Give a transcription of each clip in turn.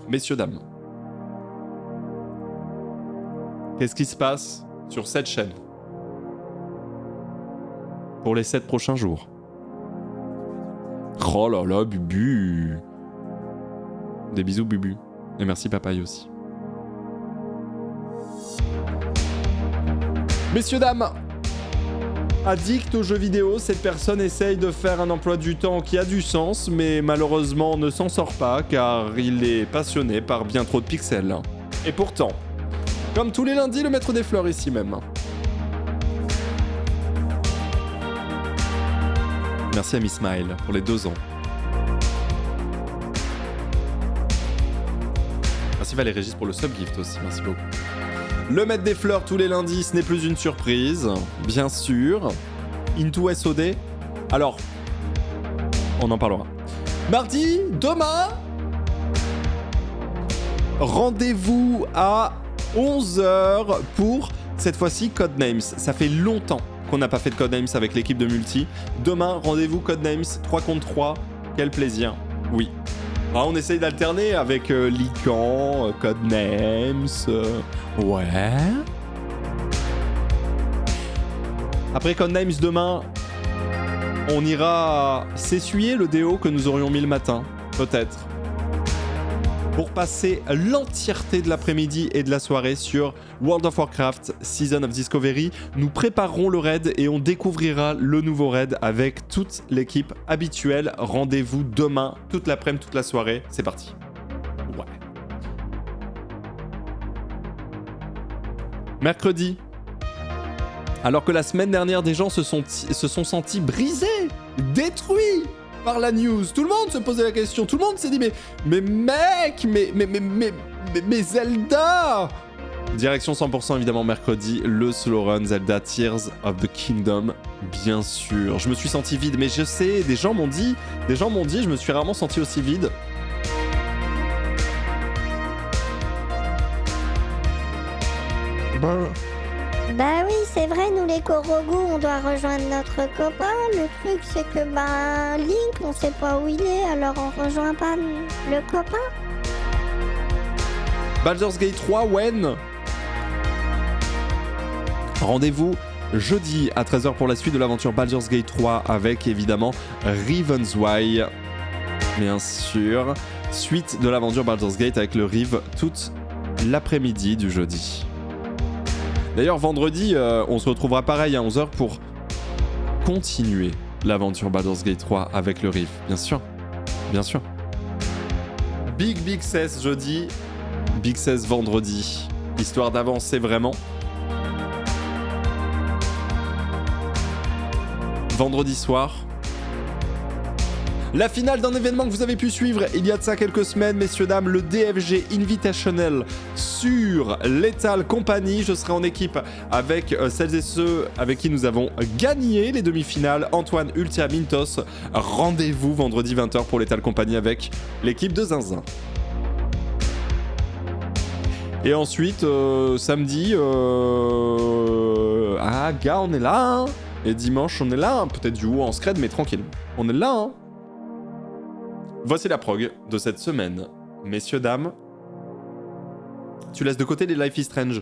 messieurs, dames. Qu'est-ce qui se passe sur cette chaîne pour les 7 prochains jours? Oh là là, Bubu. Des bisous, Bubu. Et merci, Papaye aussi. Messieurs, dames, addict aux jeux vidéo, cette personne essaye de faire un emploi du temps qui a du sens, mais malheureusement ne s'en sort pas car il est passionné par bien trop de pixels. Et pourtant, comme tous les lundis, le maître des fleurs ici même. Merci à Miss Smile pour les 2 ans. Merci Valérie Régis pour le subgift aussi, merci beaucoup. Le maître des fleurs tous les lundis, ce n'est plus une surprise, bien sûr. Into SOD. Alors, on en parlera. Mardi, demain, rendez-vous à 11h pour, cette fois-ci, Codenames. Ça fait longtemps qu'on n'a pas fait de Codenames avec l'équipe de Multi. Demain, rendez-vous Codenames 3 contre 3. Quel plaisir. Oui. Ah, on essaye d'alterner avec Lycan, Codenames. Ouais. Après Codenames demain, on ira s'essuyer le déo que nous aurions mis le matin, peut-être. Pour passer l'entièreté de l'après-midi et de la soirée sur World of Warcraft Season of Discovery. Nous préparerons le raid et on découvrira le nouveau raid avec toute l'équipe habituelle. Rendez-vous demain, toute l'après-midi, toute la soirée. C'est parti. Ouais. Mercredi. Alors que la semaine dernière, des gens se sont sentis brisés, détruits par la news. Tout le monde se posait la question. Tout le monde s'est dit mais mec, mais Zelda. Direction 100% évidemment mercredi, le slow run Zelda Tears of the Kingdom, bien sûr. Je me suis senti vide, mais je sais, des gens m'ont dit, je me suis rarement senti aussi vide. Bah oui, c'est vrai, nous les Korogu, on doit rejoindre notre copain. Le truc, c'est que Link, on sait pas où il est, alors on rejoint pas le copain. Baldur's Gate 3, when? Rendez-vous jeudi à 13h pour la suite de l'aventure Baldur's Gate 3 avec évidemment Ravensway, bien sûr. Suite de l'aventure Baldur's Gate avec le Rive toute l'après-midi du jeudi. D'ailleurs, vendredi, on se retrouvera pareil à 11h pour continuer l'aventure Baldur's Gate 3 avec le Rive, bien sûr. Bien sûr. Big 16 jeudi, Big 16 vendredi, histoire d'avancer vraiment. Vendredi soir, la finale d'un événement que vous avez pu suivre il y a de ça quelques semaines, messieurs, dames, le DFG Invitational sur Lethal Company. Je serai en équipe avec celles et ceux avec qui nous avons gagné les demi-finales. Antoine, Ultia, Mintos. Rendez-vous vendredi 20h pour Lethal Company avec l'équipe de Zinzin. Et ensuite, samedi, gars, on est là, hein. Et dimanche, on est là, hein. Peut-être du haut en scred, mais tranquille. On est là, hein. Voici la prog de cette semaine. Messieurs, dames, tu laisses de côté les Life is Strange.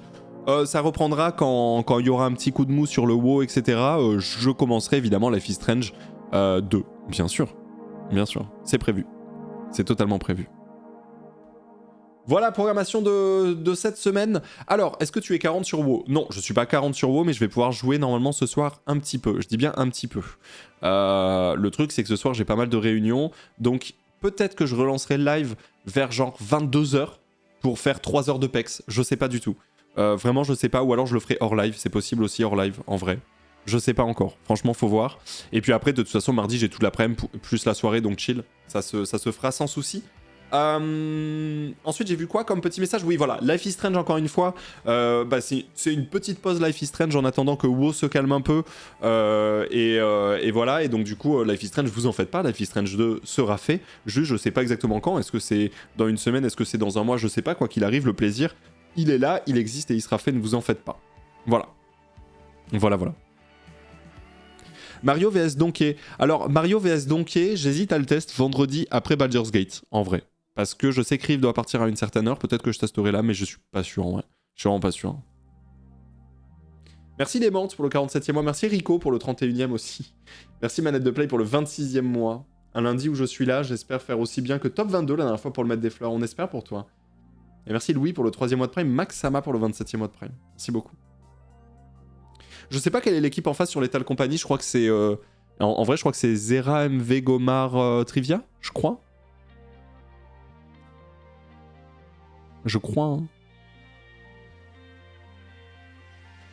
Ça reprendra quand il y aura un petit coup de mou sur le WoW, etc. Je commencerai évidemment Life is Strange 2, bien sûr. Bien sûr, c'est prévu. C'est totalement prévu. Voilà la programmation de cette semaine. Alors, est-ce que tu es 40 sur WoW? Non, je suis pas 40 sur WoW, mais je vais pouvoir jouer normalement ce soir un petit peu. Je dis bien un petit peu. Le truc, c'est que ce soir, j'ai pas mal de réunions. Donc, peut-être que je relancerai le live vers genre 22h pour faire 3 heures de PEX. Je sais pas du tout. Vraiment, je sais pas. Ou alors, je le ferai hors live. C'est possible aussi hors live, en vrai. Je sais pas encore. Franchement, faut voir. Et puis après, de toute façon, mardi, j'ai toute l'après-midi, plus la soirée, donc chill. Ça se fera sans souci. Ensuite j'ai vu quoi comme petit message? Oui voilà, Life is Strange encore une fois, c'est une petite pause Life is Strange en attendant que WoW se calme un peu et voilà, et donc du coup Life is Strange, vous en faites pas, Life is Strange 2 sera fait, juste je sais pas exactement quand, est-ce que c'est dans une semaine, est-ce que c'est dans un mois, je sais pas, quoi qu'il arrive, le plaisir il est là, il existe et il sera fait, ne vous en faites pas. Voilà. Mario vs Donkey. Alors Mario vs Donkey, j'hésite à le test vendredi après Baldur's Gate, en vrai. Parce que je sais que Rive doit partir à une certaine heure, peut-être que je testerai là, mais je suis pas sûr en vrai. Je suis vraiment pas sûr. Merci les Mantes pour le 47e mois, merci Rico pour le 31e aussi. Merci Manette de Play pour le 26e mois. Un lundi où je suis là, j'espère faire aussi bien que Top 22 la dernière fois pour le mettre des fleurs, on espère pour toi. Et merci Louis pour le 3e mois de Prime, Max Sama pour le 27e mois de Prime. Merci beaucoup. Je sais pas quelle est l'équipe en face sur Lethal Company, je crois que c'est... En vrai, je crois que c'est Zera, MV, Gomar, Trivia, je crois. Je crois, hein.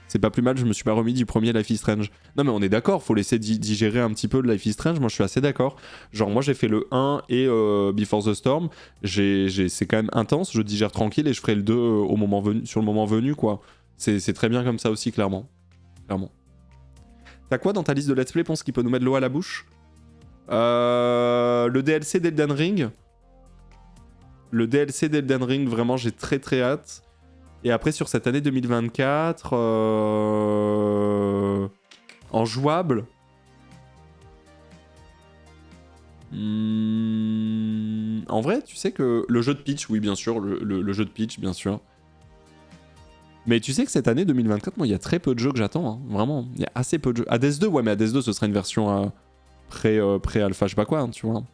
C'est pas plus mal, je me suis pas remis du premier Life is Strange. Non mais on est d'accord, faut laisser digérer un petit peu de Life is Strange, moi je suis assez d'accord. Genre moi j'ai fait le 1 et Before the Storm, c'est quand même intense, je digère tranquille et je ferai le 2 au moment venu, sur le moment venu quoi. C'est très bien comme ça aussi, clairement. Clairement. T'as quoi dans ta liste de Let's Play, pense qui peut nous mettre l'eau à la bouche? Le DLC d'Elden Ring. Le DLC d'Elden Ring, vraiment j'ai très très hâte. Et après, sur cette année 2024, en jouable, en vrai, tu sais que le jeu de Peach, oui, bien sûr, le jeu de Peach, bien sûr. Mais tu sais que cette année 2024, moi, il y a très peu de jeux que j'attends, hein, vraiment. Il y a assez peu de jeux. Hades 2, ouais, mais Hades 2, ce serait une version pré-alpha, je sais pas quoi, hein, tu vois.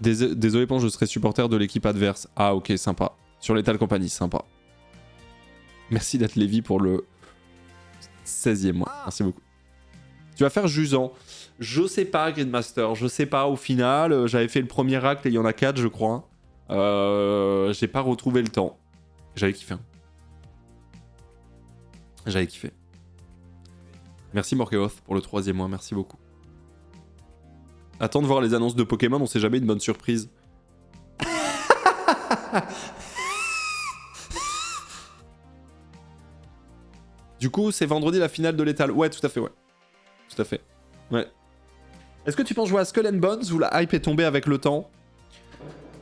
Désolé, Ponce, je serai supporter de l'équipe adverse. Ah, ok, sympa. Sur Lethal Company, sympa. Merci d'être Lévi pour le 16e mois. Merci beaucoup. Tu vas faire Jusant. Je sais pas, Gridmaster. Je sais pas, au final. J'avais fait le premier acte et il y en a 4, je crois. J'ai pas retrouvé le temps. J'avais kiffé. J'avais kiffé. Merci Morkeoth pour le 3e mois. Merci beaucoup. Attends de voir les annonces de Pokémon, on sait jamais, une bonne surprise. Du coup, c'est vendredi la finale de Lethal. Ouais, tout à fait, ouais. Tout à fait. Ouais. Est-ce que tu penses jouer à Skull and Bones ou la hype est tombée avec le temps?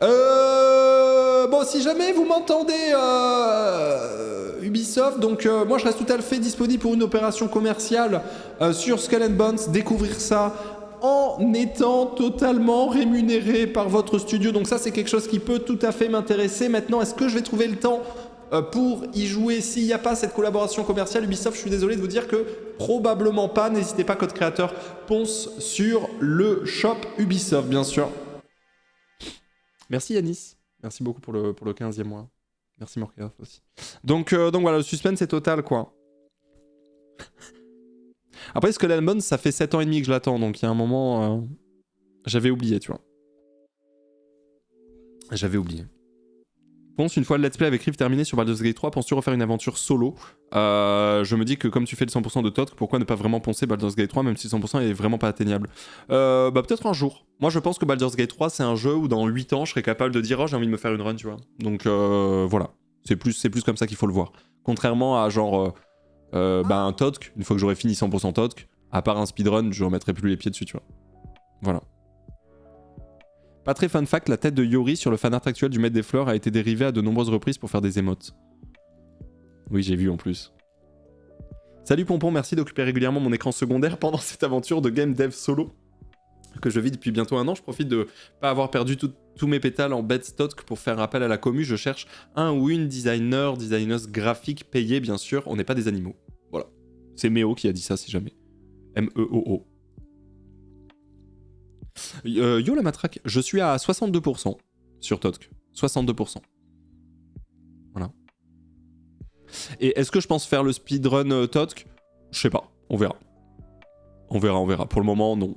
Bon, si jamais vous m'entendez, Ubisoft, donc moi je reste tout à fait disponible pour une opération commerciale sur Skull and Bones, découvrir ça en étant totalement rémunéré par votre studio. Donc ça, c'est quelque chose qui peut tout à fait m'intéresser. Maintenant, est-ce que je vais trouver le temps pour y jouer s'il n'y a pas cette collaboration commerciale Ubisoft? Je suis désolé de vous dire que probablement pas. N'hésitez pas, code créateur Ponce sur le shop Ubisoft, bien sûr. Merci Yanis. Merci beaucoup pour le 15e mois. Merci Morkeoff aussi. Donc voilà, le suspense est total, quoi. Après, Skull and Bones, ça fait 7 ans et demi que je l'attends, donc il y a un moment... J'avais oublié, tu vois. J'avais oublié. Ponce, une fois le let's play avec Rift terminé sur Baldur's Gate 3, penses-tu refaire une aventure solo? Je me dis que comme tu fais le 100% de Totk, pourquoi ne pas vraiment poncer Baldur's Gate 3, même si 100% est vraiment pas atteignable? Bah peut-être un jour. Moi je pense que Baldur's Gate 3, c'est un jeu où dans 8 ans, je serais capable de dire « Oh, j'ai envie de me faire une run », tu vois. Donc voilà. C'est plus comme ça qu'il faut le voir. Contrairement à genre... un Totk, une fois que j'aurai fini 100% Totk, à part un speedrun, je remettrai plus les pieds dessus, tu vois. Voilà. Pas très fun fact, la tête de Yori sur le fanart actuel du Maître des Fleurs a été dérivée à de nombreuses reprises pour faire des émotes. Oui, j'ai vu en plus. Salut Pompon, merci d'occuper régulièrement mon écran secondaire pendant cette aventure de game dev solo que je vis depuis bientôt 1 an. Je profite de pas avoir perdu tous mes pétales en bed stock pour faire appel à la commu. Je cherche un ou une designeuse graphique payée, bien sûr. On n'est pas des animaux. Voilà. C'est Méo qui a dit ça, si jamais. M-E-O-O. Yo la matraque, je suis à 62% sur Totk. 62%. Voilà. Et est-ce que je pense faire le speedrun Totk? Je sais pas, on verra. On verra. Pour le moment, non.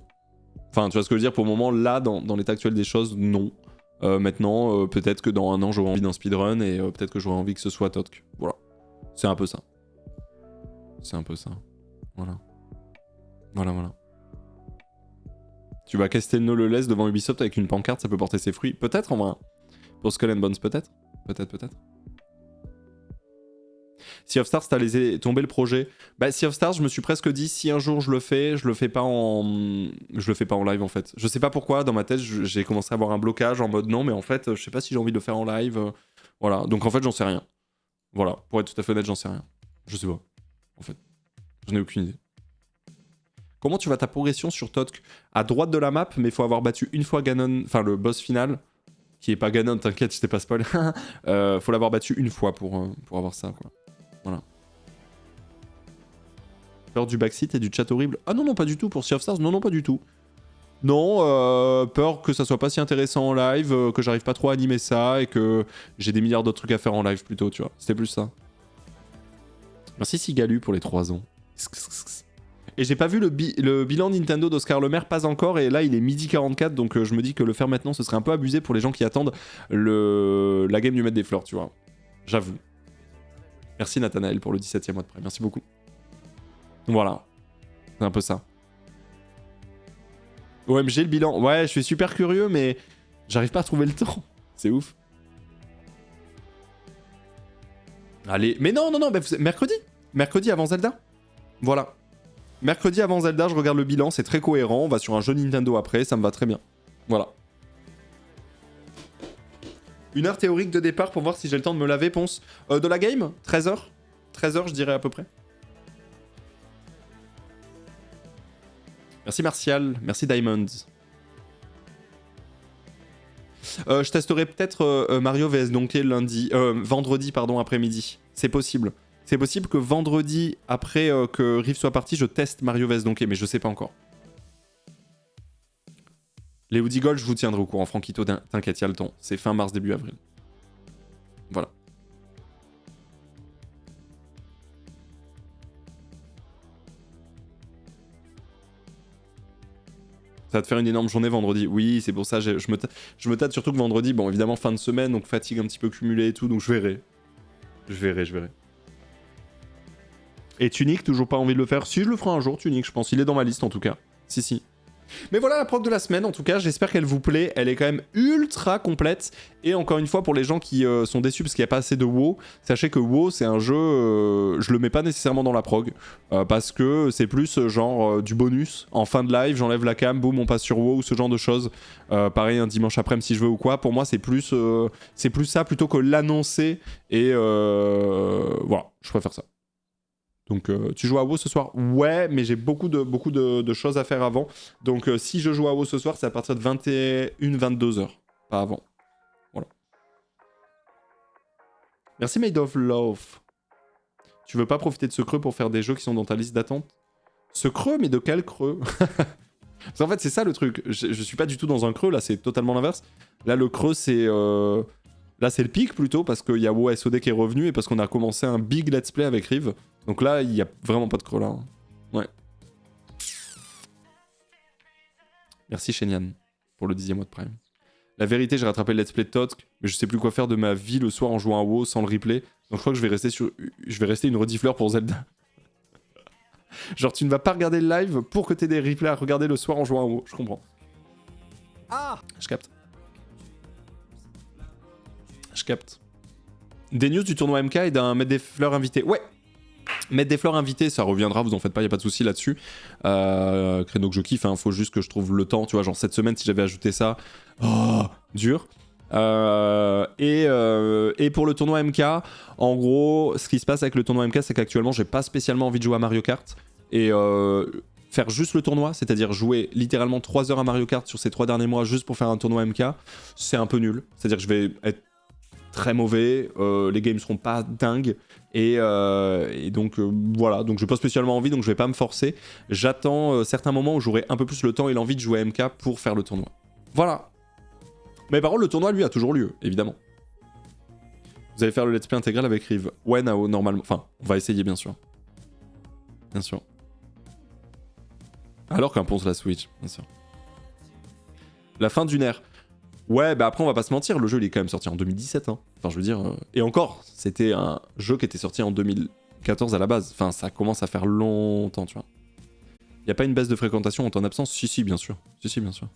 Enfin, tu vois ce que je veux dire? Pour le moment, là, dans l'état actuel des choses, non. Maintenant, peut-être que dans 1 an, j'aurai envie d'un speedrun et peut-être que j'aurai envie que ce soit Totk. Voilà. C'est un peu ça. Voilà. Tu vas Castelnau le laisse devant Ubisoft avec une pancarte, ça peut porter ses fruits. Peut-être en vrai. Pour Skull and Bones, peut-être. Sea of Stars, t'as laissé tomber le projet. Bah, Sea of Stars, je me suis presque dit, si un jour je le fais pas en live en fait. Je sais pas pourquoi, dans ma tête, j'ai commencé à avoir un blocage en mode non, mais en fait, je sais pas si j'ai envie de le faire en live. Voilà, donc en fait, j'en sais rien. Voilà, pour être tout à fait honnête, j'en sais rien. Je sais pas, en fait. J'en ai aucune idée. Comment tu vas ta progression sur Totk? À droite de la map, mais il faut avoir battu une fois Ganon, enfin le boss final, qui est pas Ganon, t'inquiète, je t'ai pas spoil. Faut l'avoir battu une fois pour avoir ça, quoi. Voilà. Peur du backseat et du chat horrible? Ah non, non, pas du tout. Pour Sea of Stars, non, non, pas du tout. Non, peur que ça soit pas si intéressant en live, que j'arrive pas trop à animer ça et que j'ai des milliards d'autres trucs à faire en live plutôt, tu vois. C'était plus ça. Merci Sigalu pour les 3 ans. Et j'ai pas vu le bilan Nintendo d'Oscar Le Maire, pas encore, et là il est midi 44, donc je me dis que le faire maintenant ce serait un peu abusé pour les gens qui attendent la game du Maître des Fleurs, tu vois. J'avoue. Merci Nathanaël pour le 17e mois de prêt, merci beaucoup. Voilà. C'est un peu ça. OMG le bilan, ouais je suis super curieux mais j'arrive pas à trouver le temps. C'est ouf. Allez, mais non, non, non, mercredi. Mercredi avant Zelda. Voilà. Mercredi avant Zelda, je regarde le bilan, c'est très cohérent. On va sur un jeu Nintendo après, ça me va très bien. Voilà. 1 heure théorique de départ pour voir si j'ai le temps de me laver, Ponce. De la game 13h 13h, je dirais à peu près. Merci Martial, merci Diamond. Je testerai peut-être Mario vs Donkey vendredi pardon, après-midi. C'est possible. C'est possible que vendredi, après que Riff soit parti, je teste Mario vs Donkey, mais je sais pas encore. Les Woody Gold, je vous tiendrai au courant, Franquito, t'inquiète, il y a le temps. C'est fin mars, début avril. Voilà. Ça va te faire une énorme journée vendredi. Oui, c'est pour ça, je me tâte surtout que vendredi, bon, évidemment, fin de semaine, donc fatigue un petit peu cumulée et tout, donc je verrai. Je verrai. Et Tunic, toujours pas envie de le faire. Si, je le ferai un jour, Tunic, je pense. Il est dans ma liste, en tout cas. Si. Mais voilà la prog de la semaine, en tout cas, j'espère qu'elle vous plaît. Elle est quand même ultra complète. Et encore une fois, pour les gens qui sont déçus parce qu'il n'y a pas assez de WoW, sachez que WoW, c'est un jeu, je le mets pas nécessairement dans la prog, parce que c'est plus genre du bonus. En fin de live, j'enlève la cam, boum, on passe sur WoW, ce genre de choses. Pareil, un dimanche après-midi si je veux ou quoi. Pour moi, c'est plus ça plutôt que l'annoncer. Et voilà, je préfère ça. Donc tu joues à WoW ce soir? Ouais, mais j'ai beaucoup de choses à faire avant. Donc si je joue à WoW ce soir, c'est à partir de 21-22h, pas avant. Voilà. Merci Made of Love. Tu veux pas profiter de ce creux pour faire des jeux qui sont dans ta liste d'attente? Ce creux, mais de quel creux? Parce qu'en fait c'est ça le truc, je suis pas du tout dans un creux, là c'est totalement l'inverse. Là le creux c'est... Là c'est le pic plutôt, parce qu'il y a WoW SOD qui est revenu et parce qu'on a commencé un big let's play avec Riv. Donc là, il n'y a vraiment pas de creux là. Hein. Ouais. Merci Shenian pour le 10e mois de Prime. La vérité, j'ai rattrapé le let's play de Totk, mais je sais plus quoi faire de ma vie le soir en jouant à WoW sans le replay. Donc je crois que je vais rester une redifleur pour Zelda. Genre tu ne vas pas regarder le live pour que tu aies des replays à regarder le soir en jouant à WoW. Je comprends. Ah, je capte. Des news du tournoi MK et d'un Maître des Fleurs invité. Ouais. Maître des Fleurs invité, ça reviendra, vous en faites pas, y a pas de souci là-dessus. Créneau que je kiffe, hein, faut juste que je trouve le temps, tu vois, genre cette semaine si j'avais ajouté ça, dur. Et pour le tournoi MK, en gros, ce qui se passe avec le tournoi MK, c'est qu'actuellement j'ai pas spécialement envie de jouer à Mario Kart. Et faire juste le tournoi, c'est-à-dire jouer littéralement 3 heures à Mario Kart sur ces 3 derniers mois juste pour faire un tournoi MK, c'est un peu nul. C'est-à-dire que je vais être très mauvais, les games seront pas dingues, et donc voilà, donc j'ai pas spécialement envie, donc je vais pas me forcer. J'attends certains moments où j'aurai un peu plus le temps et l'envie de jouer à MK pour faire le tournoi. Voilà. Mais par contre, le tournoi, lui, a toujours lieu, évidemment. Vous allez faire le let's play intégral avec Riv. Ouais, Nao, normalement. Enfin, on va essayer, bien sûr. Bien sûr. Alors qu'un ponce la Switch, bien sûr. La fin d'une ère. Ouais, bah après, on va pas se mentir, le jeu, il est quand même sorti en 2017. Hein. Enfin, je veux dire... Et encore, c'était un jeu qui était sorti en 2014 à la base. Enfin, ça commence à faire longtemps, tu vois. Y a pas une baisse de fréquentation en ton absence? Si, bien sûr. Si, bien sûr.